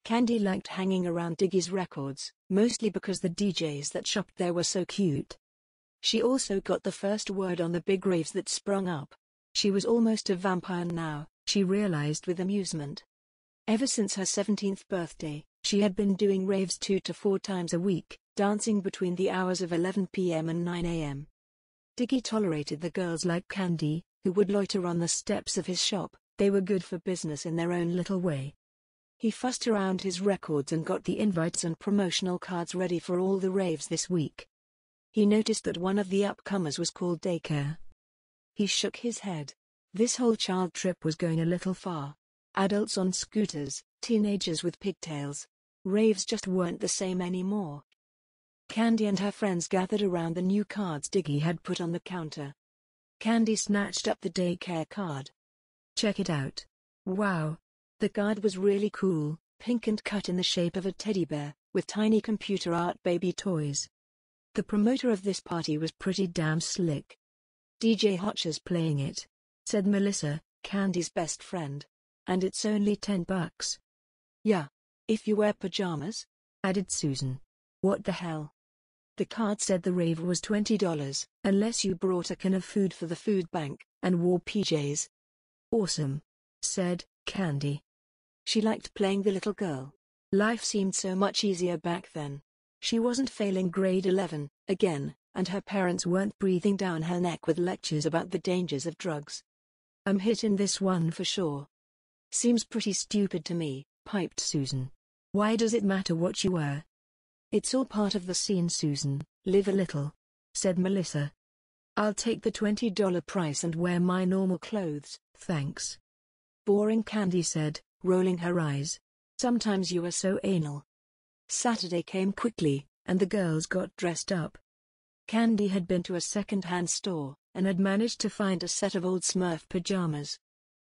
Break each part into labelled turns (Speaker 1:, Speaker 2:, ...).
Speaker 1: Candy liked hanging around Diggy's Records, mostly because the DJs that shopped there were so cute. She also got the first word on the big raves that sprung up. She was almost a vampire now, she realized with amusement. Ever since her 17th birthday, she had been doing raves 2 to 4 times a week, dancing between the hours of 11 p.m. and 9 a.m. Diggy tolerated the girls like Candy, who would loiter on the steps of his shop. They were good for business in their own little way. He fussed around his records and got the invites and promotional cards ready for all the raves this week. He noticed that one of the upcomers was called Daycare. He shook his head. This whole child trip was going a little far. Adults on scooters, teenagers with pigtails. Raves just weren't the same anymore. Candy and her friends gathered around the new cards Diggy had put on the counter. Candy snatched up the Daycare card. Check it out. Wow. The card was really cool, pink and cut in the shape of a teddy bear, with tiny computer art baby toys. The promoter of this party was pretty damn slick. DJ Hotch's playing it, said Melissa, Candy's best friend. And it's only $10. Yeah. If you wear pajamas? Added Susan. What the hell? The card said the rave was $20, unless you brought a can of food for the food bank, and wore PJs. Awesome, said Candy. She liked playing the little girl. Life seemed so much easier back then. She wasn't failing grade 11, again, and her parents weren't breathing down her neck with lectures about the dangers of drugs. I'm hitting this one for sure. Seems pretty stupid to me, piped Susan. Why does it matter what you wear? It's all part of the scene, Susan. Live a little, said Melissa. I'll take the $20 price and wear my normal clothes, thanks. Boring, Candy said, rolling her eyes. Sometimes you are so anal. Saturday came quickly, and the girls got dressed up. Candy had been to a second-hand store, and had managed to find a set of old Smurf pajamas.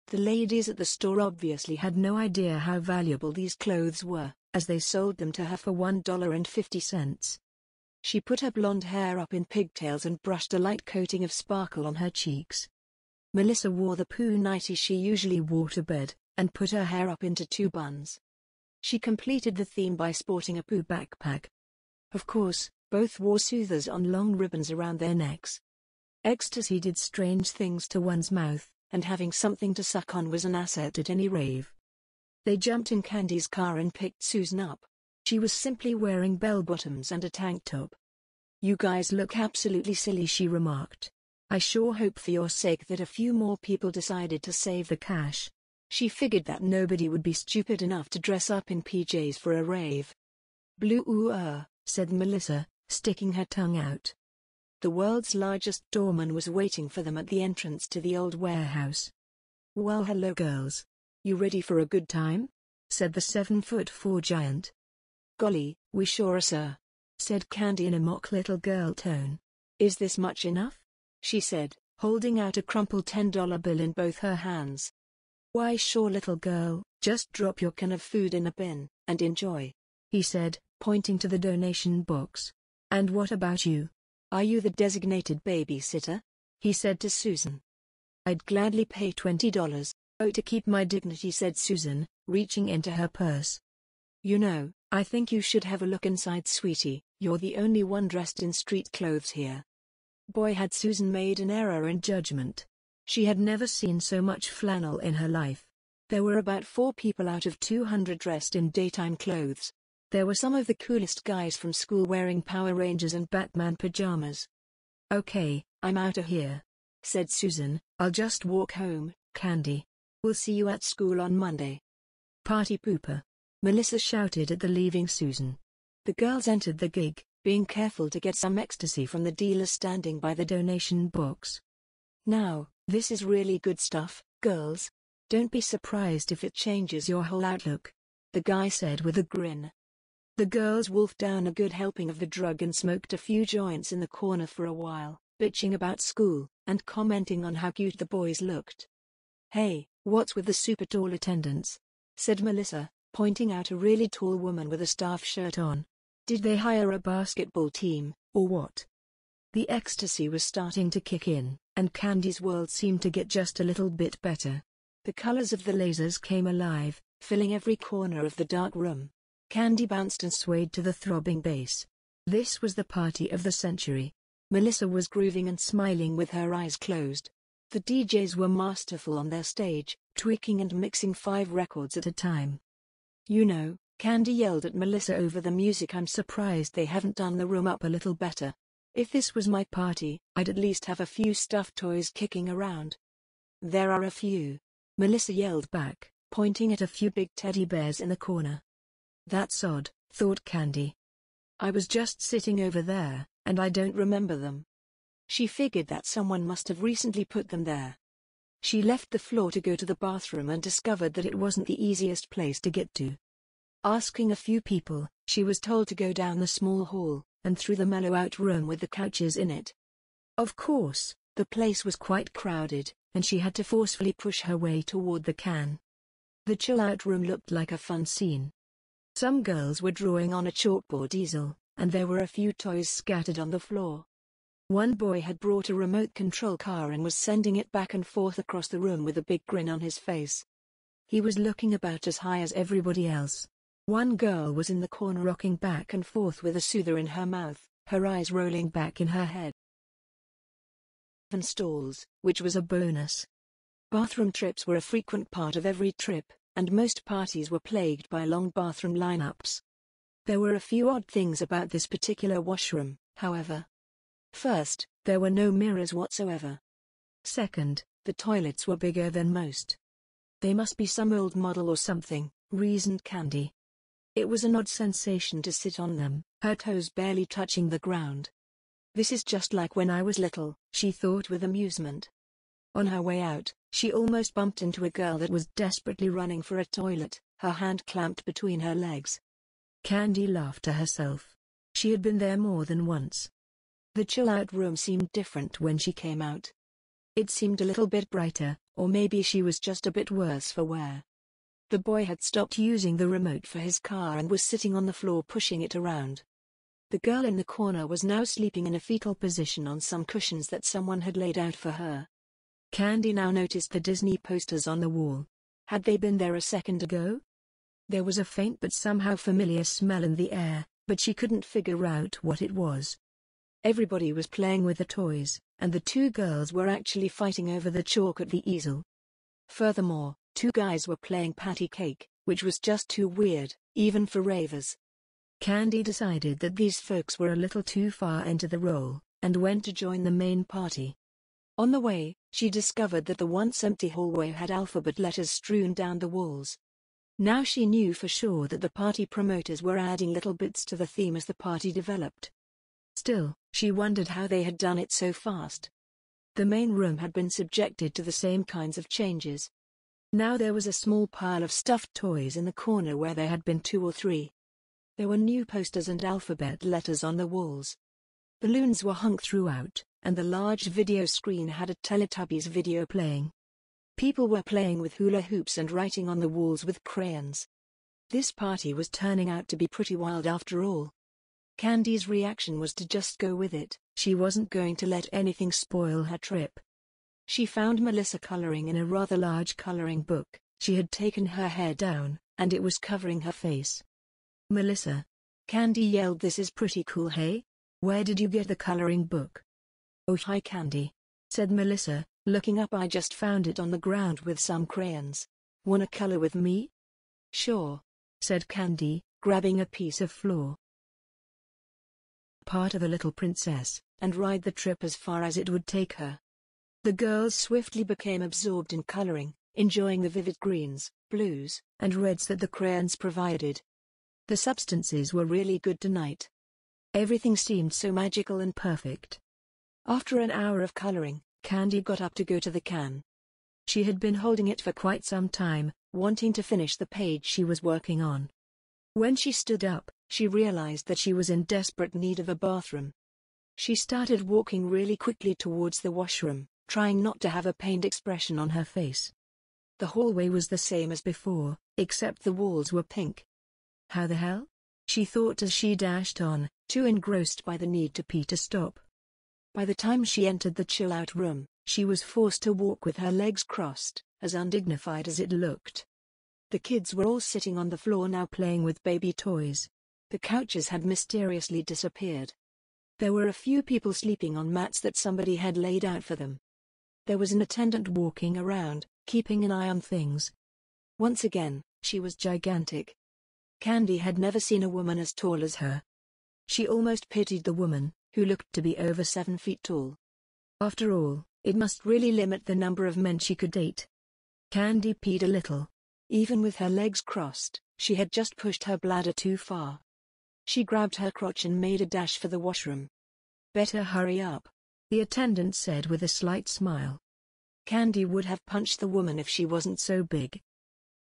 Speaker 1: The ladies at the store obviously had no idea how valuable these clothes were, as they sold them to her for $1.50. She put her blonde hair up in pigtails and brushed a light coating of sparkle on her cheeks. Melissa wore the poo nightie she usually wore to bed, and put her hair up into 2 buns. She completed the theme by sporting a poo backpack. Of course, both wore soothers on long ribbons around their necks. Ecstasy did strange things to one's mouth, and having something to suck on was an asset at any rave. They jumped in Candy's car and picked Susan up. She was simply wearing bell-bottoms and a tank top. You guys look absolutely silly, she remarked. I sure hope for your sake that a few more people decided to save the cash. She figured that nobody would be stupid enough to dress up in PJs for a rave. Blue, said Melissa, sticking her tongue out. The world's largest doorman was waiting for them at the entrance to the old warehouse. Well, hello girls. You ready for a good time? Said the 7'4" giant. Golly, we sure are, sir, said Candy in a mock little girl tone. Is this much enough? She said, holding out a crumpled $10 bill in both her hands. Why sure, little girl, just drop your can of food in a bin, and enjoy, he said, pointing to the donation box. And what about you? Are you the designated babysitter? He said to Susan. I'd gladly pay $20. Oh, to keep my dignity, said Susan, reaching into her purse. You know, I think you should have a look inside, sweetie. You're the only one dressed in street clothes here. Boy, had Susan made an error in judgment. She had never seen so much flannel in her life. There were about 4 people out of 200 dressed in daytime clothes. There were some of the coolest guys from school wearing Power Rangers and Batman pajamas. Okay, I'm outta here, said Susan. I'll just walk home, Candy. We'll see you at school on Monday. Party pooper, Melissa shouted at the leaving Susan. The girls entered the gig, being careful to get some ecstasy from the dealer standing by the donation box. Now, this is really good stuff, girls. Don't be surprised if it changes your whole outlook, the guy said with a grin. The girls wolfed down a good helping of the drug and smoked a few joints in the corner for a while, bitching about school, and commenting on how cute the boys looked. Hey, what's with the super tall attendants? Said Melissa, pointing out a really tall woman with a staff shirt on. Did they hire a basketball team, or what? The ecstasy was starting to kick in, and Candy's world seemed to get just a little bit better. The colors of the lasers came alive, filling every corner of the dark room. Candy bounced and swayed to the throbbing bass. This was the party of the century. Melissa was grooving and smiling with her eyes closed. The DJs were masterful on their stage, tweaking and mixing 5 records at a time. "You know," Candy yelled at Melissa over the music, "I'm surprised they haven't done the room up a little better. If this was my party, I'd at least have a few stuffed toys kicking around." "There are a few," Melissa yelled back, pointing at a few big teddy bears in the corner. "That's odd," thought Candy. "I was just sitting over there, and I don't remember them." She figured that someone must have recently put them there. She left the floor to go to the bathroom and discovered that it wasn't the easiest place to get to. Asking a few people, she was told to go down the small hall, and through the mellow-out room with the couches in it. Of course, the place was quite crowded, and she had to forcefully push her way toward the can. The chill-out room looked like a fun scene. Some girls were drawing on a chalkboard easel, and there were a few toys scattered on the floor. One boy had brought a remote control car and was sending it back and forth across the room with a big grin on his face. He was looking about as high as everybody else. One girl was in the corner rocking back and forth with a soother in her mouth, her eyes rolling back in her head. And stalls, which was a bonus. Bathroom trips were a frequent part of every trip, and most parties were plagued by long bathroom lineups. There were a few odd things about this particular washroom, however. First, there were no mirrors whatsoever. Second, the toilets were bigger than most. They must be some old model or something, reasoned Candy. It was an odd sensation to sit on them, her toes barely touching the ground. "This is just like when I was little," she thought with amusement. On her way out, she almost bumped into a girl that was desperately running for a toilet, her hand clamped between her legs. Candy laughed to herself. She had been there more than once. The chill-out room seemed different when she came out. It seemed a little bit brighter, or maybe she was just a bit worse for wear. The boy had stopped using the remote for his car and was sitting on the floor pushing it around. The girl in the corner was now sleeping in a fetal position on some cushions that someone had laid out for her. Candy now noticed the Disney posters on the wall. Had they been there a second ago? There was a faint but somehow familiar smell in the air, but she couldn't figure out what it was. Everybody was playing with the toys, and the 2 girls were actually fighting over the chalk at the easel. Furthermore, 2 guys were playing patty cake, which was just too weird, even for ravers. Candy decided that these folks were a little too far into the role, and went to join the main party. On the way, she discovered that the once empty hallway had alphabet letters strewn down the walls. Now she knew for sure that the party promoters were adding little bits to the theme as the party developed. Still, she wondered how they had done it so fast. The main room had been subjected to the same kinds of changes. Now there was a small pile of stuffed toys in the corner where there had been 2 or 3. There were new posters and alphabet letters on the walls. Balloons were hung throughout, and the large video screen had a Teletubbies video playing. People were playing with hula hoops and writing on the walls with crayons. This party was turning out to be pretty wild after all. Candy's reaction was to just go with it. She wasn't going to let anything spoil her trip. She found Melissa coloring in a rather large coloring book. She had taken her hair down, and it was covering her face. "Melissa," Candy yelled, "this is pretty cool, hey? Where did you get the coloring book?" "Oh hi Candy," said Melissa, looking up. "I just found it on the ground with some crayons. Wanna color with me?" "Sure," said Candy, grabbing a piece of floor. Part of a little princess, and ride the trip as far as it would take her. The girls swiftly became absorbed in coloring, enjoying the vivid greens, blues, and reds that the crayons provided. The substances were really good tonight. Everything seemed so magical and perfect. After an hour of coloring, Candy got up to go to the can. She had been holding it for quite some time, wanting to finish the page she was working on. When she stood up, she realized that she was in desperate need of a bathroom. She started walking really quickly towards the washroom, trying not to have a pained expression on her face. The hallway was the same as before, except the walls were pink. How the hell? She thought as she dashed on, too engrossed by the need to pee to stop. By the time she entered the chill-out room, she was forced to walk with her legs crossed, as undignified as it looked. The kids were all sitting on the floor now playing with baby toys. The couches had mysteriously disappeared. There were a few people sleeping on mats that somebody had laid out for them. There was an attendant walking around, keeping an eye on things. Once again, she was gigantic. Candy had never seen a woman as tall as her. She almost pitied the woman, who looked to be over 7 feet tall. After all, it must really limit the number of men she could date. Candy peed a little. Even with her legs crossed, she had just pushed her bladder too far. She grabbed her crotch and made a dash for the washroom. "Better hurry up," the attendant said with a slight smile. Candy would have punched the woman if she wasn't so big.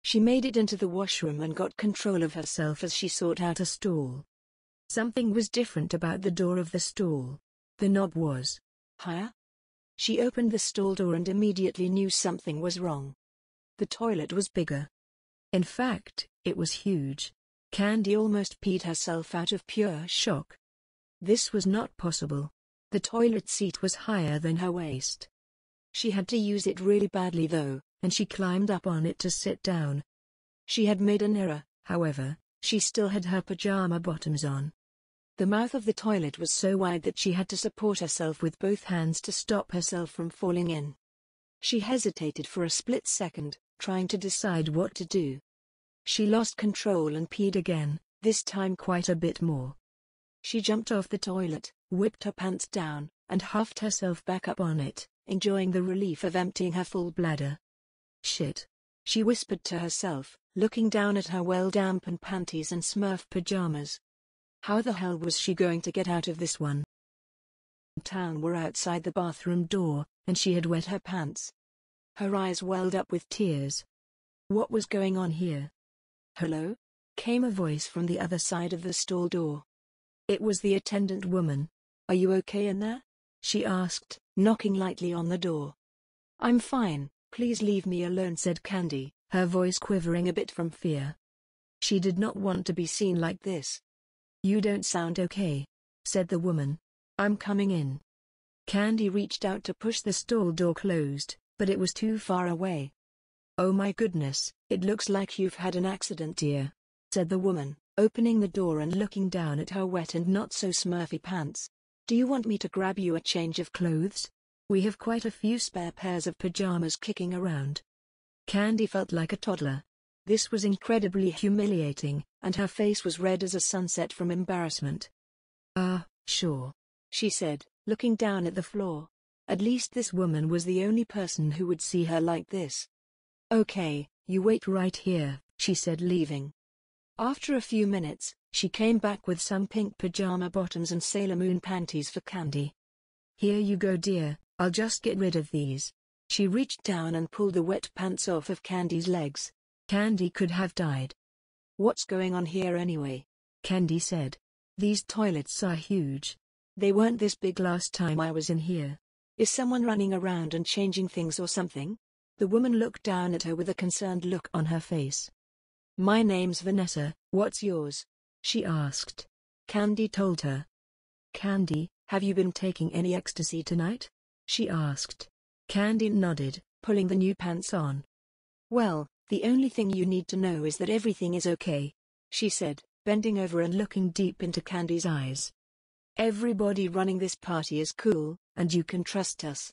Speaker 1: She made it into the washroom and got control of herself as she sought out a stall. Something was different about the door of the stall. The knob was higher. She opened the stall door and immediately knew something was wrong. The toilet was bigger. In fact, it was huge. Candy almost peed herself out of pure shock. This was not possible. The toilet seat was higher than her waist. She had to use it really badly though, and she climbed up on it to sit down. She had made an error, however. She still had her pajama bottoms on. The mouth of the toilet was so wide that she had to support herself with both hands to stop herself from falling in. She hesitated for a split second, trying to decide what to do. She lost control and peed again, this time quite a bit more. She jumped off the toilet, whipped her pants down, and huffed herself back up on it, enjoying the relief of emptying her full bladder. "Shit," she whispered to herself, looking down at her well-dampened panties and Smurf pajamas. How the hell was she going to get out of this one? Town were outside the bathroom door, and she had wet her pants. Her eyes welled up with tears. What was going on here? "Hello?" came a voice from the other side of the stall door. It was the attendant woman. "Are you okay in there?" she asked, knocking lightly on the door. "I'm fine, please leave me alone," said Candy, her voice quivering a bit from fear. She did not want to be seen like this. "You don't sound okay," said the woman. "I'm coming in." Candy reached out to push the stall door closed, but it was too far away. "Oh my goodness, it looks like you've had an accident, dear," said the woman, opening the door and looking down at her wet and not so smurfy pants. "Do you want me to grab you a change of clothes? We have quite a few spare pairs of pajamas kicking around." Candy felt like a toddler. This was incredibly humiliating, and her face was red as a sunset from embarrassment. Sure," she said, looking down at the floor. At least this woman was the only person who would see her like this. "Okay, you wait right here," she said, leaving. After a few minutes, she came back with some pink pajama bottoms and Sailor Moon panties for Candy. "Here you go, dear, I'll just get rid of these." She reached down and pulled the wet pants off of Candy's legs. Candy could have died. "What's going on here anyway?" Candy said. "These toilets are huge. They weren't this big last time I was in here. Is someone running around and changing things or something?" The woman looked down at her with a concerned look on her face. "My name's Vanessa, what's yours?" she asked. Candy told her. "Candy, have you been taking any ecstasy tonight?" she asked. Candy nodded, pulling the new pants on. "Well, the only thing you need to know is that everything is okay," she said, bending over and looking deep into Candy's eyes. "Everybody running this party is cool, and you can trust us.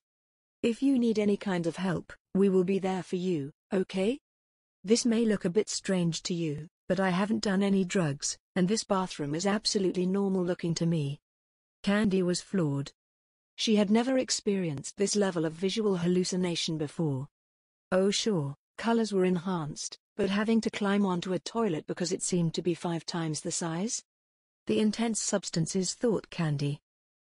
Speaker 1: If you need any kind of help, we will be there for you, okay? This may look a bit strange to you, but I haven't done any drugs, and this bathroom is absolutely normal looking to me." Candy was floored. She had never experienced this level of visual hallucination before. Oh sure, colors were enhanced, but having to climb onto a toilet because it seemed to be 5 times the size? The intense substances, thought Candy.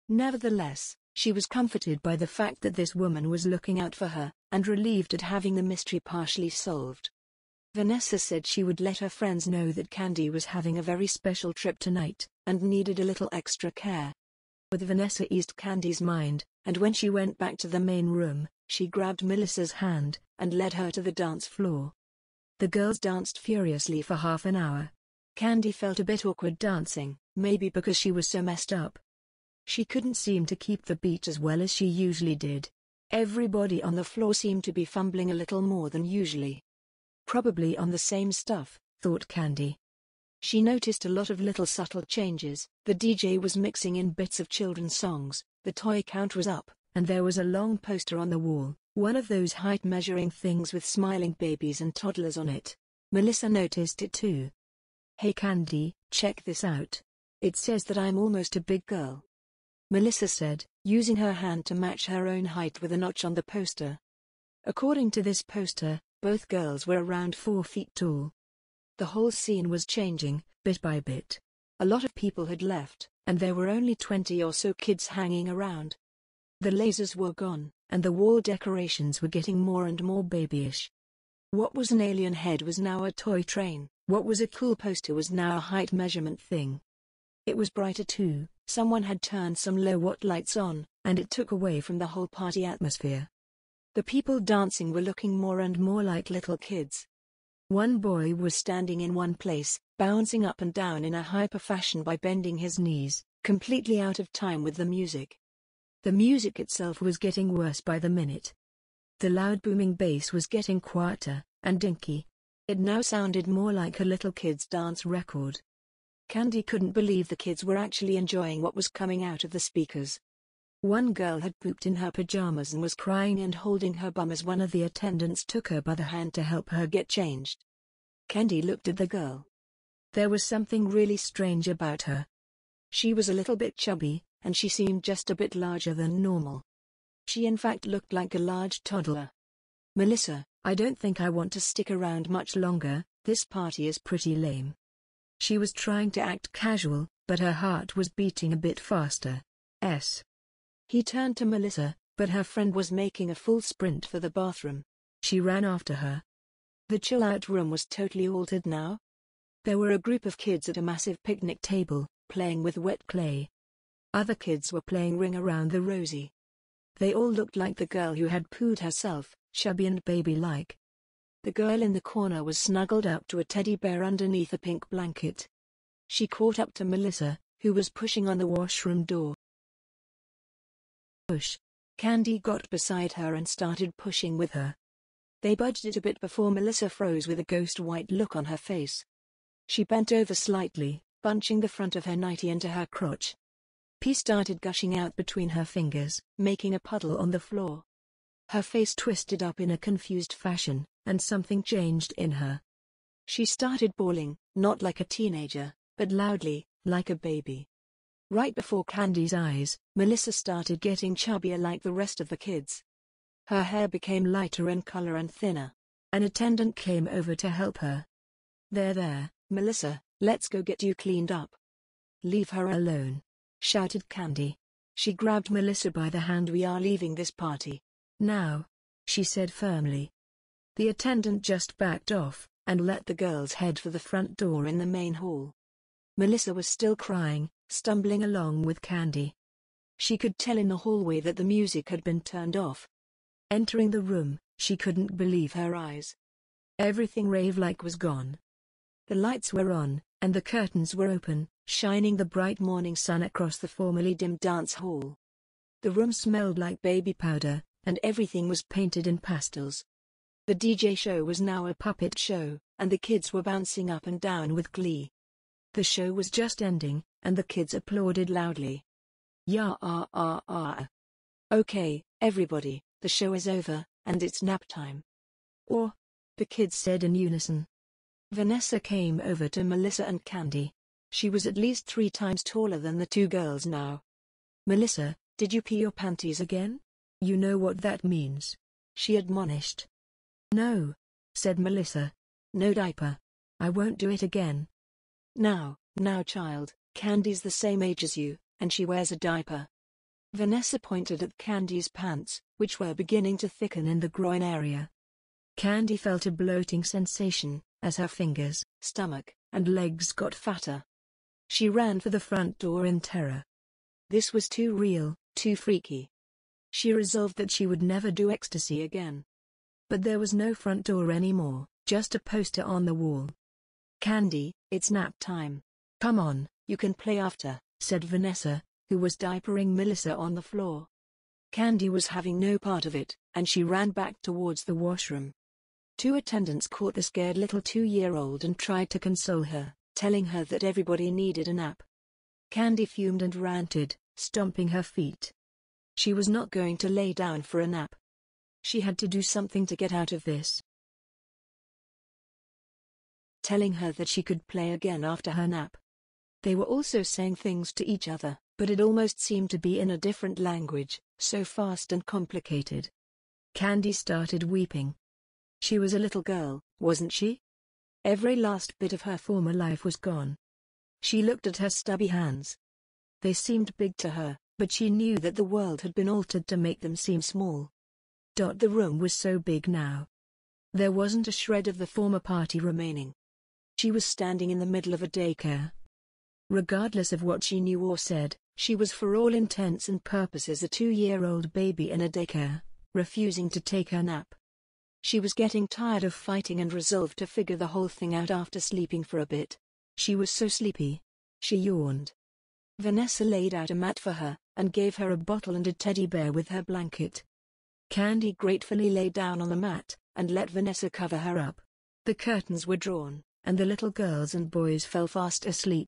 Speaker 1: Nevertheless, she was comforted by the fact that this woman was looking out for her, and relieved at having the mystery partially solved. Vanessa said she would let her friends know that Candy was having a very special trip tonight, and needed a little extra care. With Vanessa eased Candy's mind, and when she went back to the main room, she grabbed Melissa's hand, and led her to the dance floor. The girls danced furiously for half an hour. Candy felt a bit awkward dancing, maybe because she was so messed up. She couldn't seem to keep the beat as well as she usually did. Everybody on the floor seemed to be fumbling a little more than usually. Probably on the same stuff, thought Candy. She noticed a lot of little subtle changes. The DJ was mixing in bits of children's songs, the toy count was up, and there was a long poster on the wall, one of those height measuring things with smiling babies and toddlers on it. Melissa noticed it too. "Hey Candy, check this out. It says that I'm almost a big girl," Melissa said, using her hand to match her own height with a notch on the poster. According to this poster, both girls were around 4 feet tall. The whole scene was changing, bit by bit. A lot of people had left, and there were only 20 or so kids hanging around. The lasers were gone, and the wall decorations were getting more and more babyish. What was an alien head was now a toy train, what was a cool poster was now a height measurement thing. It was brighter too, someone had turned some low-watt lights on, and it took away from the whole party atmosphere. The people dancing were looking more and more like little kids. One boy was standing in one place, bouncing up and down in a hyper fashion by bending his knees, completely out of time with the music. The music itself was getting worse by the minute. The loud booming bass was getting quieter, and dinky. It now sounded more like a little kid's dance record. Candy couldn't believe the kids were actually enjoying what was coming out of the speakers. One girl had pooped in her pajamas and was crying and holding her bum as one of the attendants took her by the hand to help her get changed. Candy looked at the girl. There was something really strange about her. She was a little bit chubby, and she seemed just a bit larger than normal. She in fact looked like a large toddler. "Melissa, I don't think I want to stick around much longer, this party is pretty lame." She was trying to act casual, but her heart was beating a bit faster. He turned to Melissa, but her friend was making a full sprint for the bathroom. She ran after her. The chill-out room was totally altered now. There were a group of kids at a massive picnic table, playing with wet clay. Other kids were playing Ring Around the Rosie. They all looked like the girl who had pooed herself, chubby and baby-like. The girl in the corner was snuggled up to a teddy bear underneath a pink blanket. She caught up to Melissa, who was pushing on the washroom door. Push. Candy got beside her and started pushing with her. They budged it a bit before Melissa froze with a ghost white look on her face. She bent over slightly, bunching the front of her nightie into her crotch. Pee started gushing out between her fingers, making a puddle on the floor. Her face twisted up in a confused fashion, and something changed in her. She started bawling, not like a teenager, but loudly, like a baby. Right before Candy's eyes, Melissa started getting chubbier like the rest of the kids. Her hair became lighter in color and thinner. An attendant came over to help her. There, Melissa, let's go get you cleaned up." "Leave her alone," shouted Candy. She grabbed Melissa by the hand. "We are leaving this party now," she said firmly. The attendant just backed off, and let the girls head for the front door in the main hall. Melissa was still crying, stumbling along with Candy. She could tell in the hallway that the music had been turned off. Entering the room, she couldn't believe her eyes. Everything rave-like was gone. The lights were on, and the curtains were open, shining the bright morning sun across the formerly dim dance hall. The room smelled like baby powder, and everything was painted in pastels. The DJ show was now a puppet show, and the kids were bouncing up and down with glee. The show was just ending, and the kids applauded loudly. "Yeah, okay, everybody, the show is over, and it's nap time." "Or," the kids said in unison. Vanessa came over to Melissa and Candy. She was at least 3 times taller than the 2 girls now. "Melissa, did you pee your panties again? You know what that means," she admonished. "No," said Melissa. "No diaper. I won't do it again." Now, child, Candy's the same age as you, and she wears a diaper." Vanessa pointed at Candy's pants, which were beginning to thicken in the groin area. Candy felt a bloating sensation, as her fingers, stomach, and legs got fatter. She ran for the front door in terror. This was too real, too freaky. She resolved that she would never do ecstasy again. But there was no front door anymore, just a poster on the wall. "Candy, it's nap time. Come on, you can play after," said Vanessa, who was diapering Melissa on the floor. Candy was having no part of it, and she ran back towards the washroom. Two attendants caught the scared little 2-year-old and tried to console her, telling her that everybody needed a nap. Candy fumed and ranted, stomping her feet. She was not going to lay down for a nap. She had to do something to get out of this. Telling her that she could play again after her nap. They were also saying things to each other, but it almost seemed to be in a different language, so fast and complicated. Candy started weeping. She was a little girl, wasn't she? Every last bit of her former life was gone. She looked at her stubby hands. They seemed big to her, but she knew that the world had been altered to make them seem small. The room was so big now. There wasn't a shred of the former party remaining. She was standing in the middle of a daycare. Regardless of what she knew or said, she was for all intents and purposes a 2-year-old baby in a daycare, refusing to take her nap. She was getting tired of fighting and resolved to figure the whole thing out after sleeping for a bit. She was so sleepy. She yawned. Vanessa laid out a mat for her, and gave her a bottle and a teddy bear with her blanket. Candy gratefully lay down on the mat, and let Vanessa cover her up. The curtains were drawn, and the little girls and boys fell fast asleep.